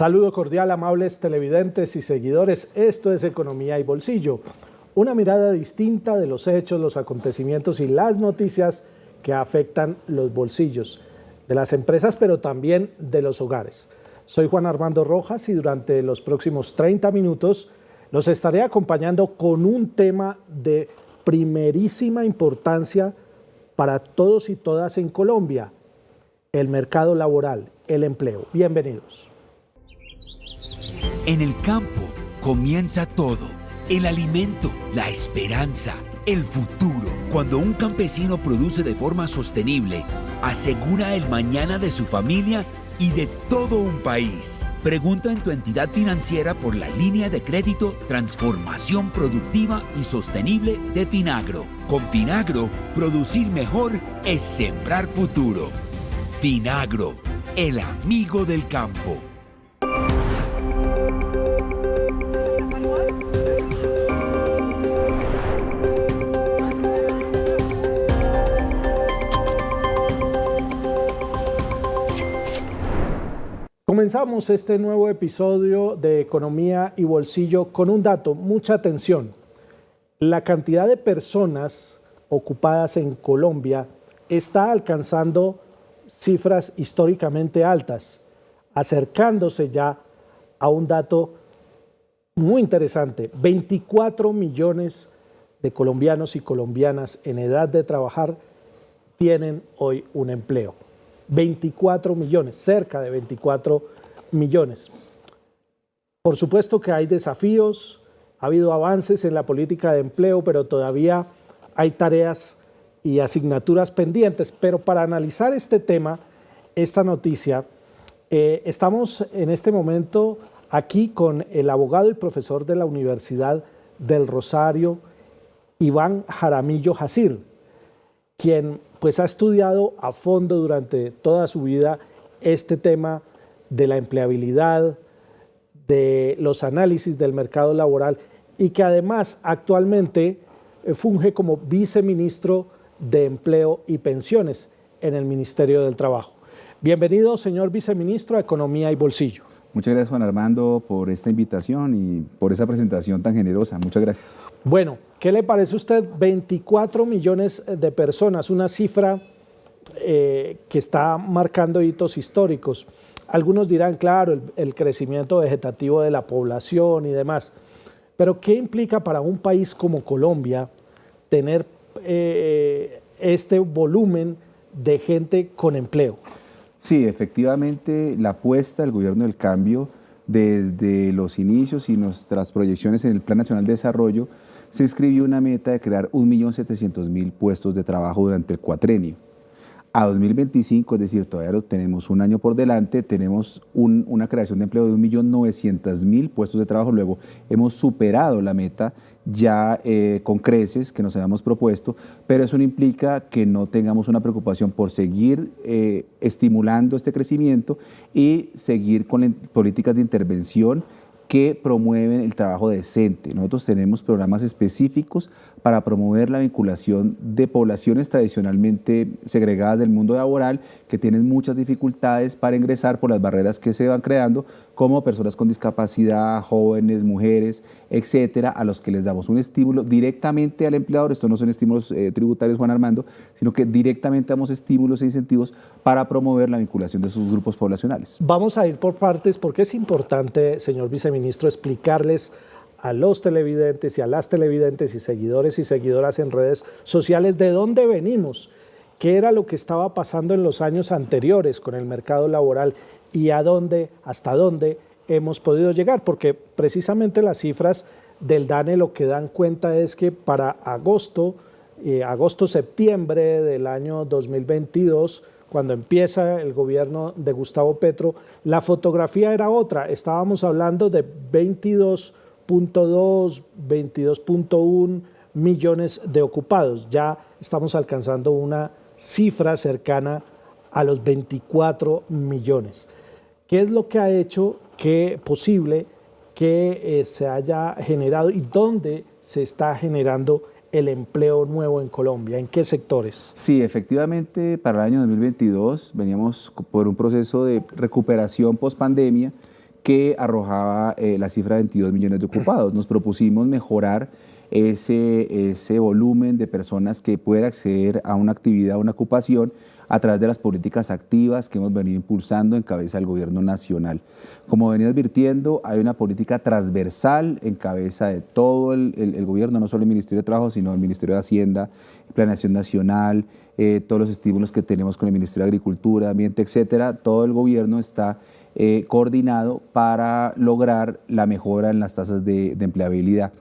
Saludo cordial, amables televidentes y seguidores. Esto es Economía y Bolsillo. Una mirada distinta de los hechos, los acontecimientos y las noticias que afectan los bolsillos de las empresas, pero también de los hogares. Soy Juan Armando Rojas y durante los próximos 30 minutos los estaré acompañando con un tema de primerísima importancia para todos y todas en Colombia: el mercado laboral, el empleo. Bienvenidos. En el campo comienza todo: el alimento, la esperanza, el futuro. Cuando un campesino produce de forma sostenible, asegura el mañana de su familia y de todo un país. Pregunta en tu entidad financiera por la línea de crédito Transformación Productiva y Sostenible de Finagro. Con Finagro, producir mejor es sembrar futuro. Finagro, el amigo del campo. Comenzamos este nuevo episodio de Economía y Bolsillo con un dato, mucha atención. La cantidad de personas ocupadas en Colombia está alcanzando cifras históricamente altas, acercándose ya a un dato muy interesante: 24 millones de colombianos y colombianas en edad de trabajar tienen hoy un empleo. 24 millones, cerca de 24 millones. Por supuesto que hay desafíos, ha habido avances en la política de empleo, pero todavía hay tareas y asignaturas pendientes. Pero para analizar este tema, esta noticia, estamos en este momento aquí con el abogado y profesor de la Universidad del Rosario, Iván Jaramillo Jacir, quien pues ha estudiado a fondo durante toda su vida este tema de la empleabilidad, de los análisis del mercado laboral, y que además actualmente funge como viceministro de Empleo y Pensiones en el Ministerio del Trabajo. Bienvenido, señor viceministro, a Economía y Bolsillo. Muchas gracias, Juan Armando, por esta invitación y por esa presentación tan generosa. Muchas gracias. Bueno, ¿qué le parece a usted? 24 millones de personas, una cifra que está marcando hitos históricos. Algunos dirán, claro, el crecimiento vegetativo de la población y demás, pero ¿qué implica para un país como Colombia tener este volumen de gente con empleo? Sí, efectivamente, la apuesta del Gobierno del Cambio desde los inicios y nuestras proyecciones en el Plan Nacional de Desarrollo se inscribió una meta de crear 1.700.000 puestos de trabajo durante el cuatrenio. A 2025, es decir, todavía tenemos un año por delante, tenemos una creación de empleo de 1.900.000 puestos de trabajo. Luego hemos superado la meta ya con creces que nos habíamos propuesto, pero eso no implica que no tengamos una preocupación por seguir estimulando este crecimiento y seguir con políticas de intervención que promueven el trabajo decente. Nosotros tenemos programas específicos para promover la vinculación de poblaciones tradicionalmente segregadas del mundo laboral, que tienen muchas dificultades para ingresar por las barreras que se van creando, como personas con discapacidad, jóvenes, mujeres, etcétera, a los que les damos un estímulo directamente al empleador. Estos no son estímulos tributarios, Juan Armando, sino que directamente damos estímulos e incentivos para promover la vinculación de sus grupos poblacionales. Vamos a ir por partes porque es importante, señor viceministro, explicarles a los televidentes y a las televidentes y seguidores y seguidoras en redes sociales de dónde venimos, qué era lo que estaba pasando en los años anteriores con el mercado laboral y hasta dónde hemos podido llegar, porque precisamente las cifras del DANE lo que dan cuenta es que para agosto-septiembre del año 2022, cuando empieza el gobierno de Gustavo Petro, la fotografía era otra. Estábamos hablando de 22.2, 22.1 millones de ocupados. Ya estamos alcanzando una cifra cercana a los 24 millones. ¿Qué es lo que ha hecho posible que se haya generado y dónde se está generando el empleo nuevo en Colombia? ¿En qué sectores? Sí, efectivamente, para el año 2022 veníamos por un proceso de recuperación post-pandemia que arrojaba la cifra de 22 millones de ocupados. Nos propusimos mejorar ese volumen de personas que pueda acceder a una actividad, a una ocupación, a través de las políticas activas que hemos venido impulsando en cabeza del gobierno nacional. Como venía advirtiendo, hay una política transversal en cabeza de todo el gobierno, no solo el Ministerio de Trabajo, sino el Ministerio de Hacienda, Planeación Nacional, todos los estímulos que tenemos con el Ministerio de Agricultura, Ambiente, etcétera. Todo el gobierno está coordinado para lograr la mejora en las tasas de empleabilidad.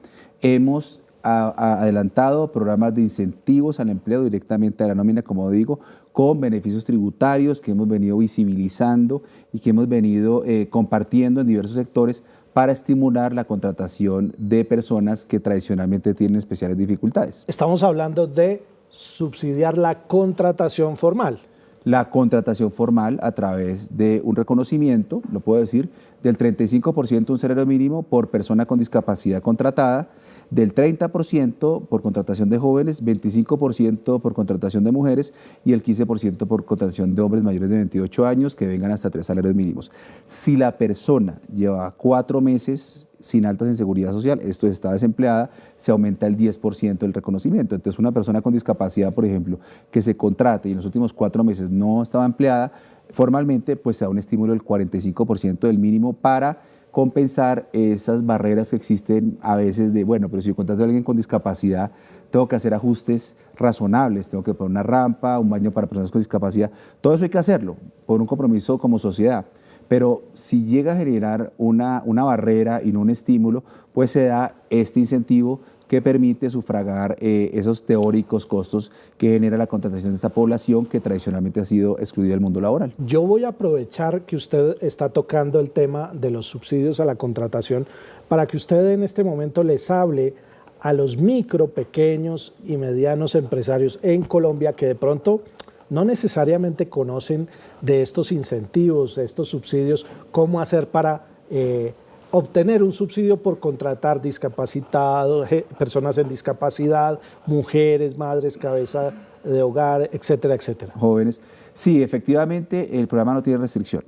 Hemos adelantado programas de incentivos al empleo directamente a la nómina, como digo, con beneficios tributarios que hemos venido visibilizando y que hemos venido compartiendo en diversos sectores para estimular la contratación de personas que tradicionalmente tienen especiales dificultades. Estamos hablando de subsidiar la contratación formal. La contratación formal a través de un reconocimiento, lo puedo decir, del 35% un salario mínimo por persona con discapacidad contratada, del 30% por contratación de jóvenes, 25% por contratación de mujeres y el 15% por contratación de hombres mayores de 28 años que vengan hasta 3 salarios mínimos. Si la persona lleva 4 meses sin altas en seguridad social, esto está desempleada, se aumenta el 10% del reconocimiento. Entonces, una persona con discapacidad, por ejemplo, que se contrate y en los últimos 4 meses no estaba empleada formalmente, pues se da un estímulo del 45% del mínimo para compensar esas barreras que existen a veces de, bueno, pero si yo contrato a alguien con discapacidad, tengo que hacer ajustes razonables, tengo que poner una rampa, un baño para personas con discapacidad, todo eso hay que hacerlo por un compromiso como sociedad. Pero si llega a generar una barrera y no un estímulo, pues se da este incentivo que permite sufragar esos teóricos costos que genera la contratación de esa población que tradicionalmente ha sido excluida del mundo laboral. Yo voy a aprovechar que usted está tocando el tema de los subsidios a la contratación para que usted en este momento les hable a los micro, pequeños y medianos empresarios en Colombia que de pronto no necesariamente conocen de estos incentivos, de estos subsidios, cómo hacer para obtener un subsidio por contratar discapacitados, personas en discapacidad, mujeres, madres, cabeza de hogar, etcétera, etcétera. Jóvenes. Sí, efectivamente, el programa no tiene restricción.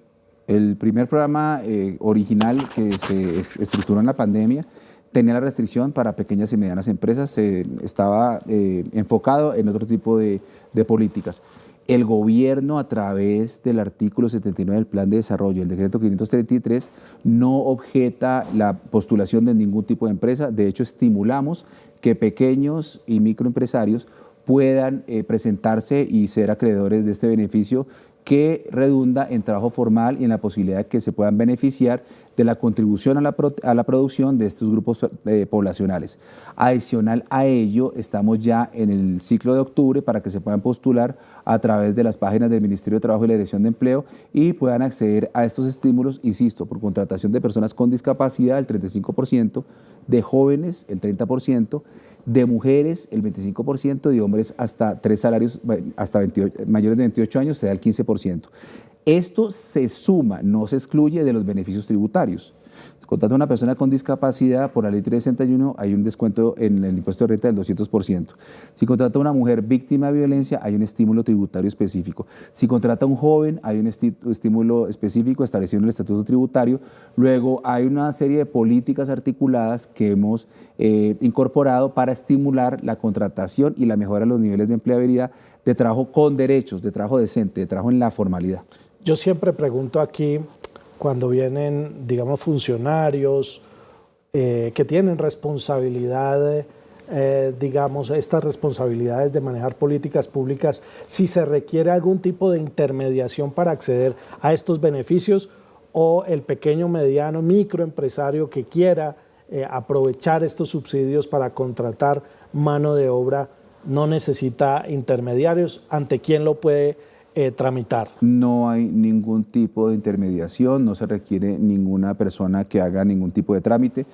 El primer programa original que se estructuró en la pandemia tenía la restricción para pequeñas y medianas empresas, estaba enfocado en otro tipo de políticas. El gobierno, a través del artículo 79 del Plan de Desarrollo, el decreto 533, no objeta la postulación de ningún tipo de empresa. De hecho, estimulamos que pequeños y microempresarios puedan presentarse y ser acreedores de este beneficio que redunda en trabajo formal y en la posibilidad de que se puedan beneficiar de la contribución a la producción de estos grupos poblacionales. Adicional a ello, estamos ya en el ciclo de octubre para que se puedan postular a través de las páginas del Ministerio de Trabajo y la Dirección de Empleo y puedan acceder a estos estímulos, insisto, por contratación de personas con discapacidad, el 35%, de jóvenes, el 30%, de mujeres el 25%, de hombres hasta 3 salarios, hasta mayores de 28 años se da el 15%. Esto se suma, no se excluye de los beneficios tributarios. Si contrata a una persona con discapacidad, por la ley 361 hay un descuento en el impuesto de renta del 200%. Si contrata a una mujer víctima de violencia, hay un estímulo tributario específico. Si contrata a un joven, hay un estímulo específico establecido en el estatuto tributario. Luego hay una serie de políticas articuladas que hemos incorporado para estimular la contratación y la mejora de los niveles de empleabilidad, de trabajo con derechos, de trabajo decente, de trabajo en la formalidad. Yo siempre pregunto aquí, cuando vienen, digamos, funcionarios que tienen responsabilidad, digamos, estas responsabilidades de manejar políticas públicas, si se requiere algún tipo de intermediación para acceder a estos beneficios o el pequeño, mediano, microempresario que quiera aprovechar estos subsidios para contratar mano de obra no necesita intermediarios. ¿Ante quién lo puede tramitar? No hay ningún tipo de intermediación, no se requiere ninguna persona que haga ningún tipo de trámite.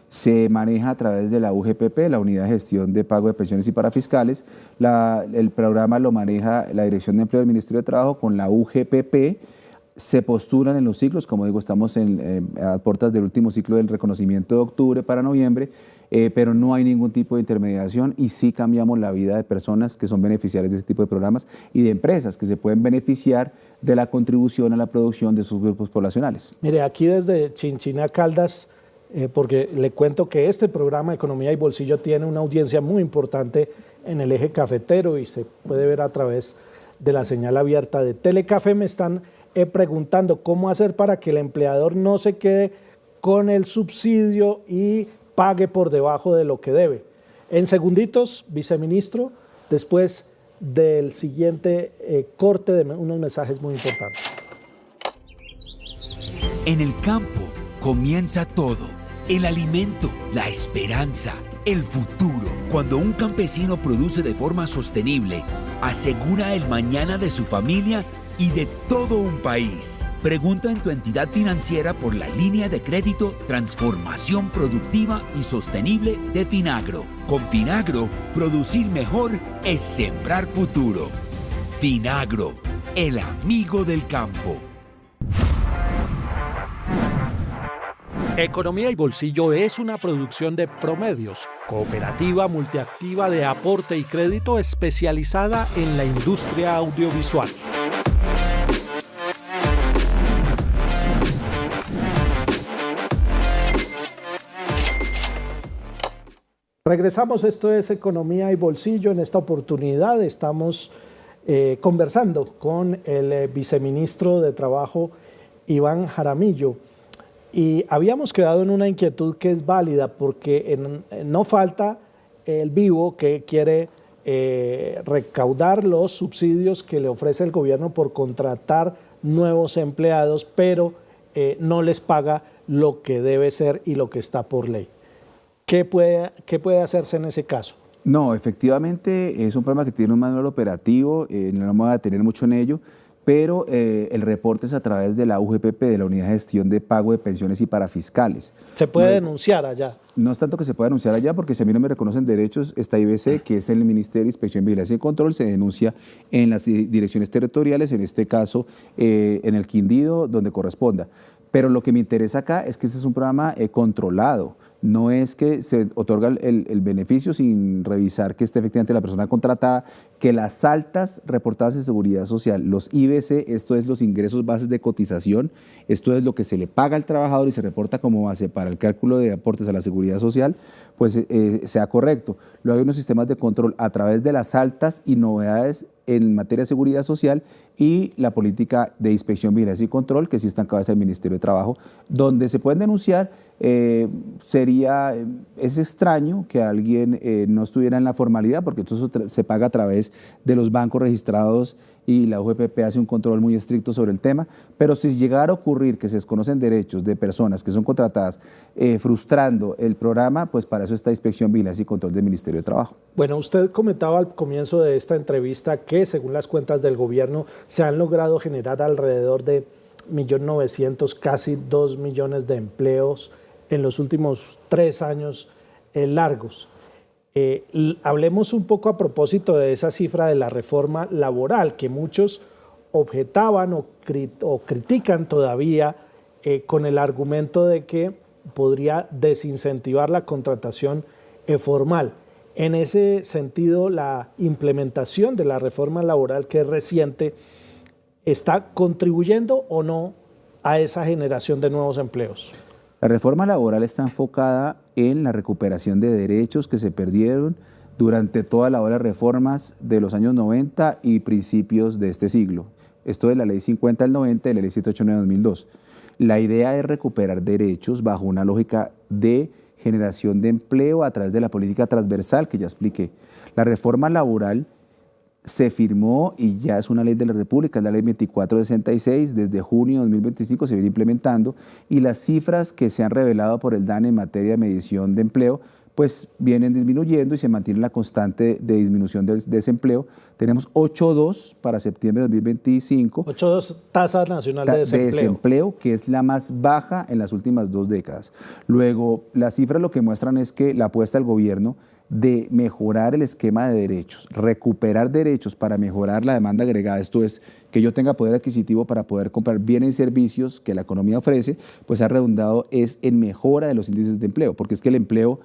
Se maneja a través de la UGPP, la Unidad de Gestión de Pago de Pensiones y Parafiscales. El programa lo maneja la Dirección de Empleo del Ministerio de Trabajo con la UGPP. se postulan en los ciclos, como digo, estamos a puertas del último ciclo del reconocimiento de octubre para noviembre, pero no hay ningún tipo de intermediación y sí cambiamos la vida de personas que son beneficiarias de este tipo de programas y de empresas que se pueden beneficiar de la contribución a la producción de sus grupos poblacionales. Mire, aquí desde Chinchina Caldas, porque le cuento que este programa Economía y Bolsillo tiene una audiencia muy importante en el eje cafetero y se puede ver a través de la señal abierta de Telecafé. Me están preguntando cómo hacer para que el empleador no se quede con el subsidio y pague por debajo de lo que debe. En segunditos, viceministro, después del siguiente corte de unos mensajes muy importantes. En el campo comienza todo, el alimento, la esperanza, el futuro. Cuando un campesino produce de forma sostenible, asegura el mañana de su familia y de todo un país. Pregunta en tu entidad financiera por la línea de crédito Transformación Productiva y Sostenible de Finagro. Con Finagro, producir mejor es sembrar futuro. Finagro, el amigo del campo. Economía y Bolsillo es una producción de Promedios, cooperativa multiactiva de aporte y crédito especializada en la industria audiovisual. Regresamos, esto es Economía y Bolsillo. En esta oportunidad estamos conversando con el viceministro de Trabajo, Iván Jaramillo. Y habíamos quedado en una inquietud que es válida porque no falta el vivo que quiere recaudar los subsidios que le ofrece el gobierno por contratar nuevos empleados, pero no les paga lo que debe ser y lo que está por ley. ¿Qué puede hacerse en ese caso? No, efectivamente es un programa que tiene un manual operativo, no vamos a detener mucho en ello, pero el reporte es a través de la UGPP, de la Unidad de Gestión de Pago de Pensiones y Parafiscales. ¿Se puede denunciar allá? No es tanto que se pueda denunciar allá, porque si a mí no me reconocen derechos, esta IBC, que es el Ministerio de Inspección, Vigilancia y Control, se denuncia en las direcciones territoriales, en este caso en el Quindío, donde corresponda. Pero lo que me interesa acá es que este es un programa controlado. No es que se otorga el beneficio sin revisar que esté efectivamente la persona contratada, que las altas reportadas en Seguridad Social, los IBC, esto es los ingresos bases de cotización, esto es lo que se le paga al trabajador y se reporta como base para el cálculo de aportes a la Seguridad Social, pues sea correcto. Luego hay unos sistemas de control a través de las altas y novedades en materia de seguridad social y la política de inspección, vigilancia y control, que sí está en cabeza del Ministerio de Trabajo, donde se pueden denunciar. Es extraño que alguien no estuviera en la formalidad, porque todo eso se paga a través de los bancos registrados y la UGPP hace un control muy estricto sobre el tema, pero si llegara a ocurrir que se desconocen derechos de personas que son contratadas frustrando el programa, pues para eso está inspección, vigilancia y control del Ministerio de Trabajo. Bueno, usted comentaba al comienzo de esta entrevista que según las cuentas del gobierno se han logrado generar alrededor de 1.900.000, casi 2 millones de empleos en los últimos 3 años largos. Hablemos un poco a propósito de esa cifra de la reforma laboral que muchos objetaban o critican todavía con el argumento de que podría desincentivar la contratación formal. En ese sentido, la implementación de la reforma laboral, que es reciente, ¿está contribuyendo o no a esa generación de nuevos empleos? La reforma laboral está enfocada en la recuperación de derechos que se perdieron durante toda la ola de reformas de los años 90 y principios de este siglo. Esto de la Ley 50 del 90 y la Ley 789 del 2002. La idea es recuperar derechos bajo una lógica de generación de empleo a través de la política transversal que ya expliqué. La reforma laboral se firmó y ya es una ley de la República, es la ley 2466, desde junio de 2025 se viene implementando y las cifras que se han revelado por el DANE en materia de medición de empleo pues vienen disminuyendo y se mantiene la constante de disminución del desempleo. Tenemos 8.2 para septiembre de 2025. 8.2 tasa nacional de desempleo. De desempleo, que es la más baja en las últimas 2 décadas. Luego, las cifras lo que muestran es que la apuesta del gobierno de mejorar el esquema de derechos, recuperar derechos para mejorar la demanda agregada, esto es, que yo tenga poder adquisitivo para poder comprar bienes y servicios que la economía ofrece, pues ha redundado es en mejora de los índices de empleo, porque es que el empleo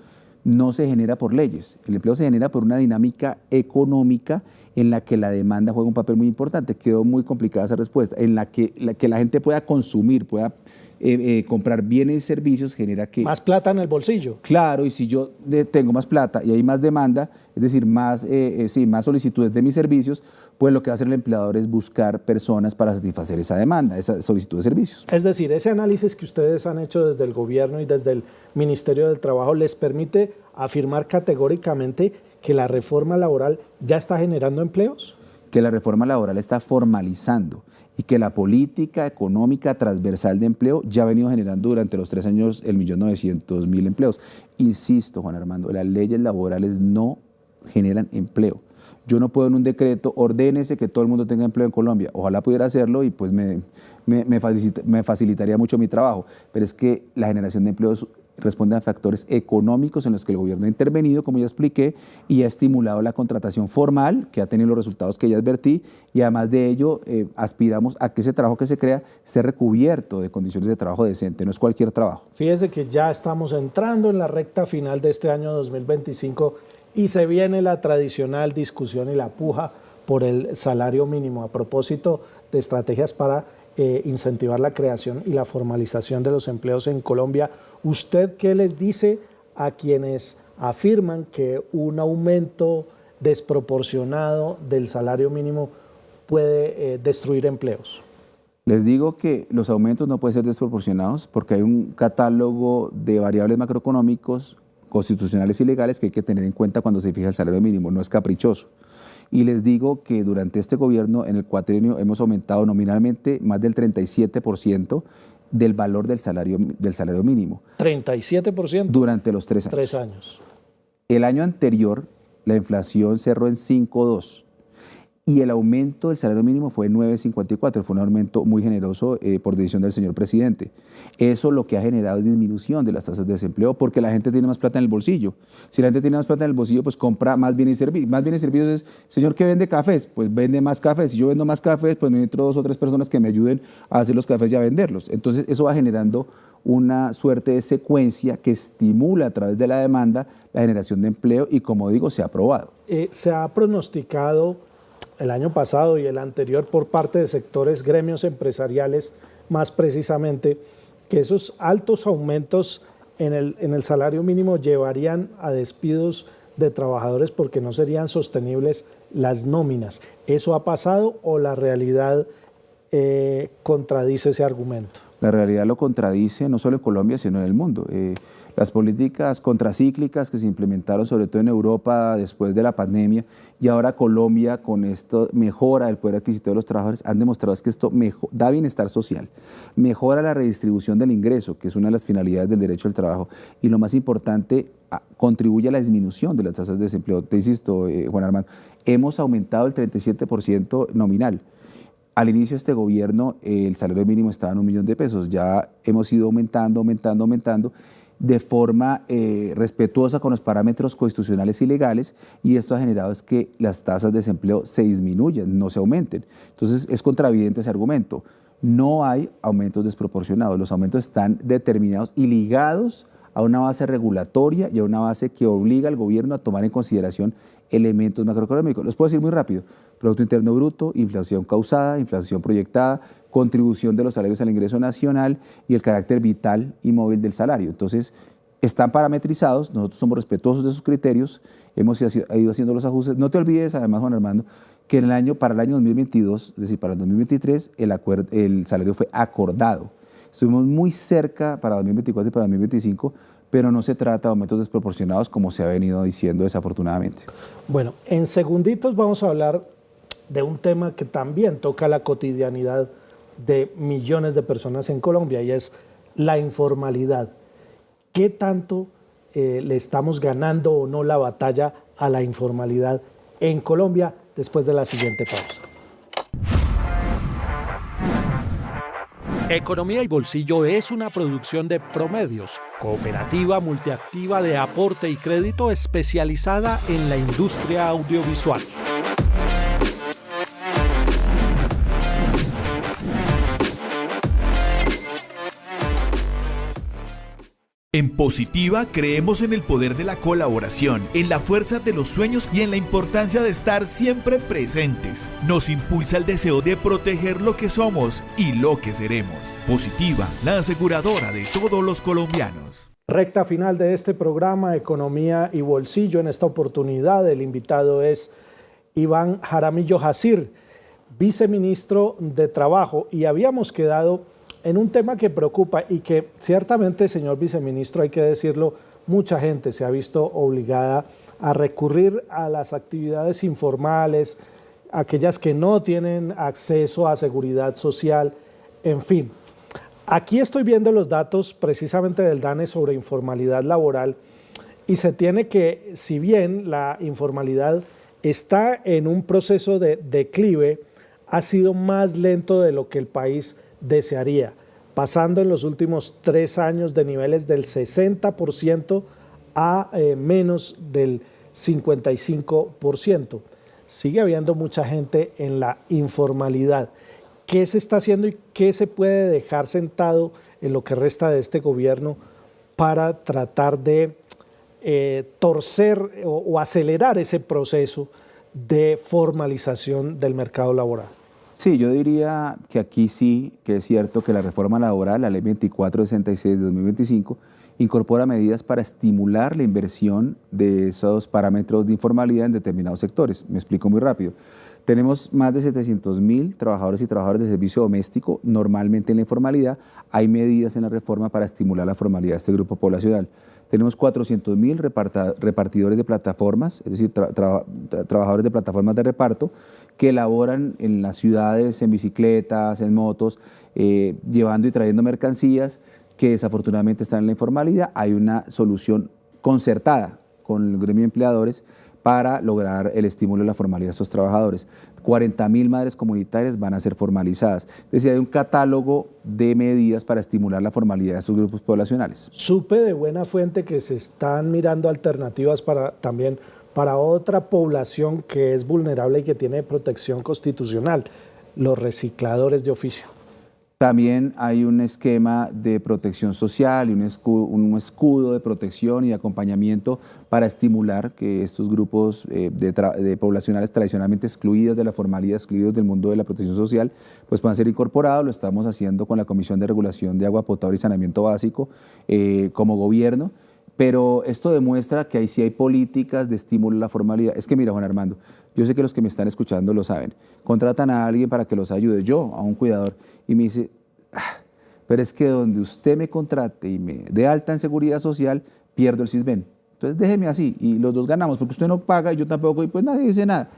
no se genera por leyes, el empleo se genera por una dinámica económica en la que la demanda juega un papel muy importante. Quedó muy complicada esa respuesta, en la que la gente pueda consumir, pueda comprar bienes y servicios, genera que... Más plata en el bolsillo. Claro, y si yo tengo más plata y hay más demanda, es decir, más solicitudes de mis servicios, pues lo que va a hacer el empleador es buscar personas para satisfacer esa demanda, esa solicitud de servicios. Es decir, ese análisis que ustedes han hecho desde el gobierno y desde el Ministerio del Trabajo les permite afirmar categóricamente que la reforma laboral ya está generando empleos. Que la reforma laboral está formalizando y que la política económica transversal de empleo ya ha venido generando durante los 3 años 1.900.000 empleos. Insisto, Juan Armando, las leyes laborales no generan empleo. Yo no puedo en un decreto, ordénese que todo el mundo tenga empleo en Colombia. Ojalá pudiera hacerlo y pues me facilitaría mucho mi trabajo. Pero es que la generación de empleos responde a factores económicos en los que el gobierno ha intervenido, como ya expliqué, y ha estimulado la contratación formal, que ha tenido los resultados que ya advertí, y además de ello aspiramos a que ese trabajo que se crea esté recubierto de condiciones de trabajo decente, no es cualquier trabajo. Fíjese que ya estamos entrando en la recta final de este año 2025 y se viene la tradicional discusión y la puja por el salario mínimo a propósito de estrategias para incentivar la creación y la formalización de los empleos en Colombia. ¿Usted qué les dice a quienes afirman que un aumento desproporcionado del salario mínimo puede destruir empleos? Les digo que los aumentos no pueden ser desproporcionados porque hay un catálogo de variables macroeconómicos, constitucionales y legales que hay que tener en cuenta cuando se fija el salario mínimo, no es caprichoso. Y les digo que durante este gobierno, en el cuatrienio, hemos aumentado nominalmente más del 37% del valor del salario mínimo. ¿37%? Durante los 3 años. 3 años. El año anterior, la inflación cerró en 5,2%. Y el aumento del salario mínimo fue 9,54, fue un aumento muy generoso por decisión del señor presidente. Eso lo que ha generado es disminución de las tasas de desempleo porque la gente tiene más plata en el bolsillo. Si la gente tiene más plata en el bolsillo, pues compra más bienes y servicios. Más bienes y servicios es, señor, ¿qué vende cafés? Pues vende más cafés. Si yo vendo más cafés, pues me entro 2 o 3 personas que me ayuden a hacer los cafés y a venderlos. Entonces eso va generando una suerte de secuencia que estimula a través de la demanda la generación de empleo y, como digo, se ha aprobado. Se ha pronosticado el año pasado y el anterior por parte de sectores, gremios empresariales, más precisamente, que esos altos aumentos en el salario mínimo llevarían a despidos de trabajadores porque no serían sostenibles las nóminas. ¿Eso ha pasado o la realidad contradice ese argumento? La realidad lo contradice no solo en Colombia, sino en el mundo. Las políticas contracíclicas que se implementaron sobre todo en Europa después de la pandemia y ahora Colombia con esto mejora el poder adquisitivo de los trabajadores han demostrado que esto da bienestar social, mejora la redistribución del ingreso, que es una de las finalidades del derecho al trabajo, y lo más importante, contribuye a la disminución de las tasas de desempleo. Te insisto, Juan Armando, hemos aumentado el 37% nominal. Al inicio de este gobierno el salario mínimo estaba en $1.000.000, ya hemos ido aumentando de forma respetuosa con los parámetros constitucionales y legales, y esto ha generado es que las tasas de desempleo se disminuyan, no se aumenten. Entonces es contravidente ese argumento. No hay aumentos desproporcionados, los aumentos están determinados y ligados a una base regulatoria y a una base que obliga al gobierno a tomar en consideración elementos macroeconómicos. Los puedo decir muy rápido: Producto Interno Bruto, inflación causada, inflación proyectada, contribución de los salarios al ingreso nacional y el carácter vital y móvil del salario. Entonces, están parametrizados, nosotros somos respetuosos de esos criterios, hemos ido haciendo los ajustes. No te olvides, además, Juan Armando, que para el año 2022, es decir, para el 2023, el salario fue acordado. Estuvimos muy cerca para 2024 y para 2025, pero no se trata de aumentos desproporcionados como se ha venido diciendo desafortunadamente. Bueno, en segunditos vamos a hablar de un tema que también toca la cotidianidad de millones de personas en Colombia y es la informalidad. ¿Qué tanto le estamos ganando o no la batalla a la informalidad en Colombia después de la siguiente pausa? Economía y Bolsillo es una producción de Promedios, cooperativa multiactiva de aporte y crédito especializada en la industria audiovisual. En Positiva creemos en el poder de la colaboración, en la fuerza de los sueños y en la importancia de estar siempre presentes. Nos impulsa el deseo de proteger lo que somos y lo que seremos. Positiva, la aseguradora de todos los colombianos. Recta final de este programa, Economía y Bolsillo. En esta oportunidad el invitado es Iván Jaramillo Jacir, viceministro de Trabajo, y habíamos quedado en un tema que preocupa y que ciertamente, señor viceministro, hay que decirlo, mucha gente se ha visto obligada a recurrir a las actividades informales, aquellas que no tienen acceso a seguridad social, en fin. Aquí estoy viendo los datos precisamente del DANE sobre informalidad laboral y se tiene que, si bien la informalidad está en un proceso de declive, ha sido más lento de lo que el país desearía, pasando en los últimos 3 años de niveles del 60% a menos del 55%. Sigue habiendo mucha gente en la informalidad. ¿Qué se está haciendo y qué se puede dejar sentado en lo que resta de este gobierno para tratar de torcer o acelerar ese proceso de formalización del mercado laboral? Sí, yo diría que aquí sí, que es cierto que la reforma laboral, la ley 2466 de 2025, incorpora medidas para estimular la inversión de esos parámetros de informalidad en determinados sectores. Me explico muy rápido. Tenemos más de 700.000 trabajadores y trabajadoras de servicio doméstico normalmente en la informalidad. Hay medidas en la reforma para estimular la formalidad de este grupo poblacional. Tenemos 400.000 repartidores de plataformas, es decir, trabajadores de plataformas de reparto, que laboran en las ciudades, en bicicletas, en motos, llevando y trayendo mercancías, que desafortunadamente están en la informalidad. Hay una solución concertada con el gremio de empleadores para lograr el estímulo de la formalidad de estos trabajadores. 40.000 madres comunitarias van a ser formalizadas. Es decir, hay un catálogo de medidas para estimular la formalidad de estos grupos poblacionales. Supe de buena fuente que se están mirando alternativas también para otra población que es vulnerable y que tiene protección constitucional, los recicladores de oficio. También hay un esquema de protección social y un escudo de protección y de acompañamiento para estimular que estos grupos de poblacionales tradicionalmente excluidas de la formalidad, excluidos del mundo de la protección social, pues puedan ser incorporados. Lo estamos haciendo con la Comisión de Regulación de Agua Potable y Saneamiento Básico como gobierno, pero esto demuestra que ahí sí hay políticas de estímulo a la formalidad. Es que mira, Juan Armando, yo sé que los que me están escuchando lo saben. Contratan a alguien para que los ayude, yo, a un cuidador, y me dice, pero es que donde usted me contrate y me dé alta en seguridad social, pierdo el Sisbén. Entonces déjeme así y los dos ganamos, porque usted no paga y yo tampoco, y pues nadie dice nada.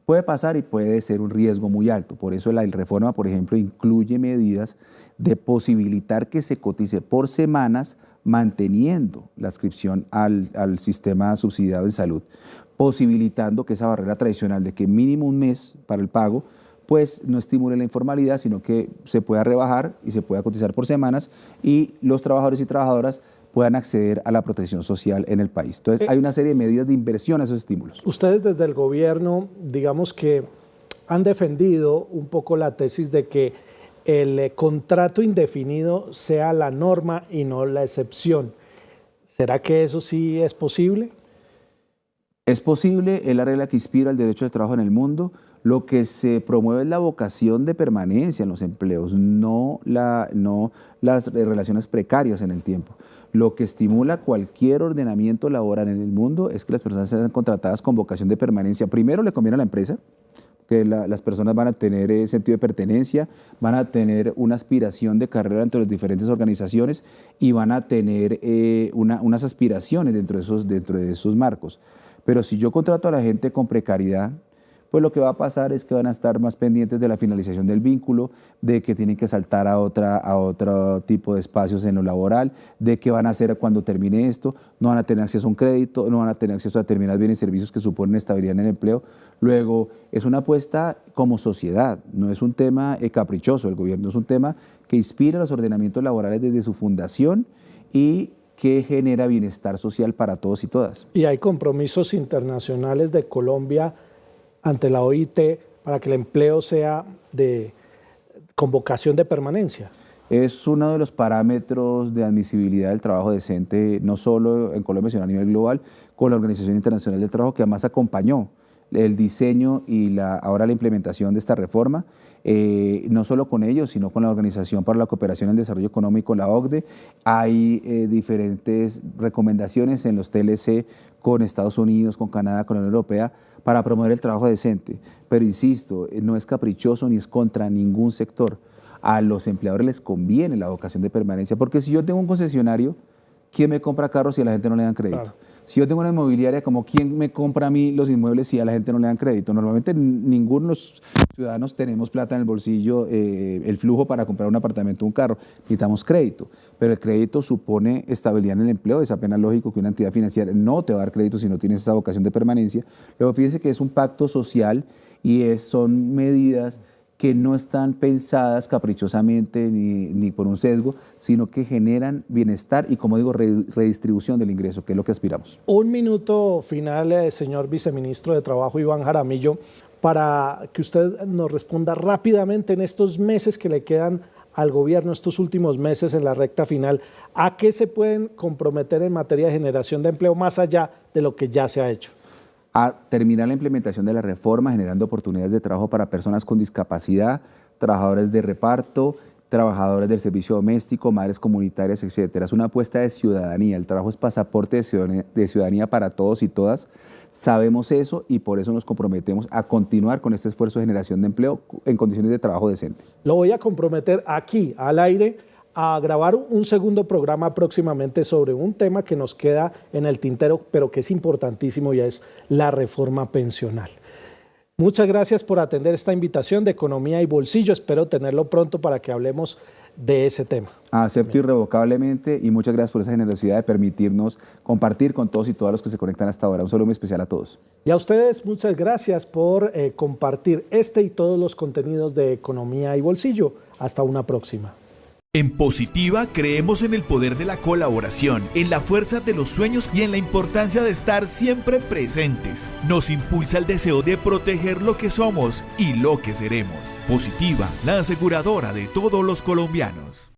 Puede pasar y puede ser un riesgo muy alto. Por eso la reforma, por ejemplo, incluye medidas de posibilitar que se cotice por semanas manteniendo la adscripción al sistema subsidiado en salud, posibilitando que esa barrera tradicional de que mínimo un mes para el pago, pues no estimule la informalidad, sino que se pueda rebajar y se pueda cotizar por semanas y los trabajadores y trabajadoras puedan acceder a la protección social en el país. Entonces hay una serie de medidas de inversión a esos estímulos. Ustedes desde el gobierno, digamos que han defendido un poco la tesis de que el contrato indefinido sea la norma y no la excepción. ¿Será que eso sí es posible? Es posible, es la regla que inspira el derecho al trabajo en el mundo. Lo que se promueve es la vocación de permanencia en los empleos, no las relaciones precarias en el tiempo. Lo que estimula cualquier ordenamiento laboral en el mundo es que las personas sean contratadas con vocación de permanencia. Primero le conviene a la empresa, que las personas van a tener sentido de pertenencia, van a tener una aspiración de carrera entre las diferentes organizaciones y van a tener unas aspiraciones dentro de esos marcos. Pero si yo contrato a la gente con precariedad, pues lo que va a pasar es que van a estar más pendientes de la finalización del vínculo, de que tienen que saltar a otro tipo de espacios en lo laboral, de qué van a hacer cuando termine esto, no van a tener acceso a un crédito, no van a tener acceso a determinados bienes y servicios que suponen estabilidad en el empleo. Luego, es una apuesta como sociedad, no es un tema caprichoso del gobierno, es un tema que inspira los ordenamientos laborales desde su fundación y que genera bienestar social para todos y todas. Y hay compromisos internacionales de Colombia ante la OIT para que el empleo sea de convocación de permanencia. Es uno de los parámetros de admisibilidad del trabajo decente, no solo en Colombia, sino a nivel global, con la Organización Internacional del Trabajo, que además acompañó el diseño y ahora la implementación de esta reforma, no solo con ellos, sino con la Organización para la Cooperación y el Desarrollo Económico, la OCDE. Hay diferentes recomendaciones en los TLC con Estados Unidos, con Canadá, con la Unión Europea, para promover el trabajo decente. Pero insisto, no es caprichoso ni es contra ningún sector. A los empleadores les conviene la vocación de permanencia, porque si yo tengo un concesionario, ¿quién me compra carros si a la gente no le dan crédito? Claro. Si yo tengo una inmobiliaria, como ¿quién me compra a mí los inmuebles si a la gente no le dan crédito? Normalmente ninguno de los ciudadanos tenemos plata en el bolsillo, el flujo para comprar un apartamento o un carro. Necesitamos crédito, pero el crédito supone estabilidad en el empleo. Es apenas lógico que una entidad financiera no te va a dar crédito si no tienes esa vocación de permanencia. Luego fíjense que es un pacto social y son medidas que no están pensadas caprichosamente ni por un sesgo, sino que generan bienestar y, como digo, redistribución del ingreso, que es lo que aspiramos. Un minuto final, señor viceministro de Trabajo, Iván Jaramillo, para que usted nos responda rápidamente en estos meses que le quedan al gobierno, estos últimos meses en la recta final, ¿a qué se pueden comprometer en materia de generación de empleo más allá de lo que ya se ha hecho? A terminar la implementación de la reforma, generando oportunidades de trabajo para personas con discapacidad, trabajadores de reparto, trabajadores del servicio doméstico, madres comunitarias, etcétera. Es una apuesta de ciudadanía. El trabajo es pasaporte de ciudadanía para todos y todas. Sabemos eso y por eso nos comprometemos a continuar con este esfuerzo de generación de empleo en condiciones de trabajo decente. Lo voy a comprometer aquí, al aire, a grabar un segundo programa próximamente sobre un tema que nos queda en el tintero, pero que es importantísimo, y es la reforma pensional. Muchas gracias por atender esta invitación de Economía y Bolsillo. Espero tenerlo pronto para que hablemos de ese tema. Acepto irrevocablemente y muchas gracias por esa generosidad de permitirnos compartir con todos y todas los que se conectan hasta ahora. Un saludo muy especial a todos. Y a ustedes muchas gracias por compartir este y todos los contenidos de Economía y Bolsillo. Hasta una próxima. En Positiva creemos en el poder de la colaboración, en la fuerza de los sueños y en la importancia de estar siempre presentes. Nos impulsa el deseo de proteger lo que somos y lo que seremos. Positiva, la aseguradora de todos los colombianos.